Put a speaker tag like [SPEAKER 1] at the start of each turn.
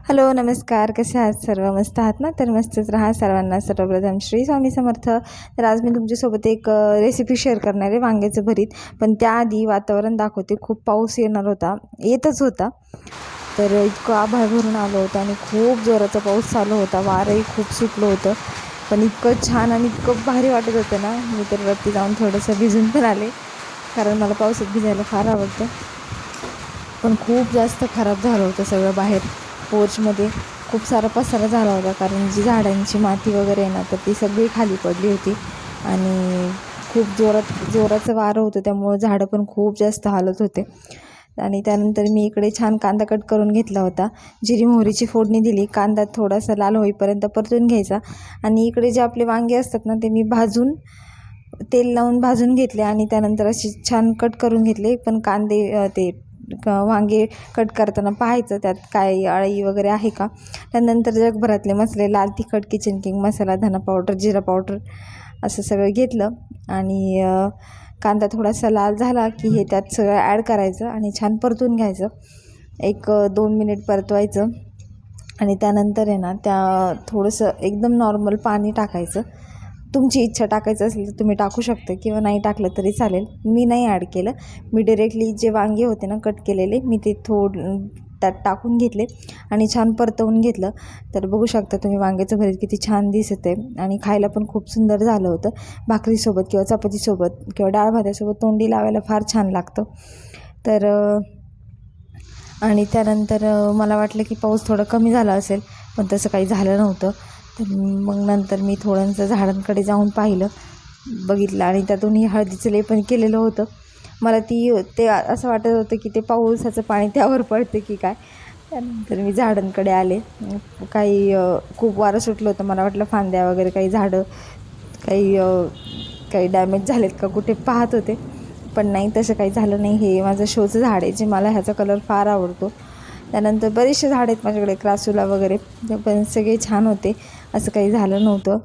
[SPEAKER 1] Hello नमस्कार, कसे आहात सर्व? मस्त आहात ना? तर मस्तच राहा. सर्वांना सर्वप्रथम श्री स्वामी समर्थ. तर आज मी तुमच्यासोबत एक रेसिपी शेअर करणार आहे, वांग्याचं भरीत. पण त्याआधी वातावरण दाखवते. खूप पाऊस येतच होता. तर इतकं आभाळ भरून आलं होतं आणि खूप जोराचा पाऊस चालू होता. वारंही खूप सुटलं होतं. पण इतकं छान आणि इतकं भारी वाटत होतं ना, मी तर वरती जाऊन थोडंसं भिजून पण आले, कारण मला पावसात भिजायला फार आवडतं. पण खूप जास्त खराब झालं होतं सगळं. बाहेर पोर्चमध्ये खूप सारा पसारा झाला होता, कारण जी झाडांची माती वगैरे आहे ना, तर ती सगळी खाली पडली होती. आणि खूप जोराचं वारं होतं, त्यामुळं झाडं पण खूप जास्त हालत होते. आणि त्यानंतर मी इकडे छान कांदा कट करून घेतला होता. जिरी मोहरीची फोडणी दिली. कांदा थोडासा लाल होईपर्यंत परतून घ्यायचा. आणि इकडे जे आपले वांगे असतात ना, ते मी तेल लावून भाजून घेतले आणि त्यानंतर अशी छान कट करून घेतले. पण वांगे कट करताना पाहायचं त्यात काय अळी वगैरे आहे का. त्यानंतर जगभरातले मसाले, लाल तिखट, किचन किंग मसाला, धना पावडर, जिरा पावडर असं सगळं घेतलं. आणि कांदा थोडासा लाल झाला की हे त्यात सगळं ॲड करायचं आणि छान परतून घ्यायचं. 1-2 मिनिट परतवायचं. आणि त्यानंतर आहे ना, थोडंसं एकदम नॉर्मल पाणी टाकायचं. तुमची इच्छा टाकायचं असेल तर तुम्ही टाकू शकता किंवा नाही टाकलं तरी चालेल. मी नाही ॲड केलं. मी डायरेक्टली जे वांगे होते ना कट केलेले, मी ते त्यात टाकून घेतले आणि छान परतवून घेतलं. तर बघू शकता तुम्ही वांग्याचं भरीत किती छान दिसत आहे आणि खायला पण खूप सुंदर झालं होतं. भाकरीसोबत किंवा चपातीसोबत किंवा डाळ भातासोबत तोंडी लावायला फार छान लागतं. तर आणि त्यानंतर मला वाटलं की पाऊस थोडा कमी झाला असेल, पण तसं काही झालं नव्हतं. तर मग नंतर मी थोडंसं झाडांकडे जाऊन बघितलं आणि त्यातूनही हळदीचं लेपन केलेलं होतं. मला ते असं वाटत होतं की ते पावसाचं पाणी त्यावर पडते की काय. त्यानंतर मी झाडांकडे आले. खूप वारं सुटलं होतं. मला वाटलं फांद्या वगैरे काही झाडं काही डॅमेज झालेत का कुठे पाहत होते, पण नाही, तसं काही झालं नाही. हे माझं शोचं झाड आहे, जे मला ह्याचा कलर फार आवडतो. त्यानंतर बरेचसे झाड आहेत माझ्याकडे, क्रासूला वगैरे, पण सगळे छान होते, असं काही झालं नव्हतं.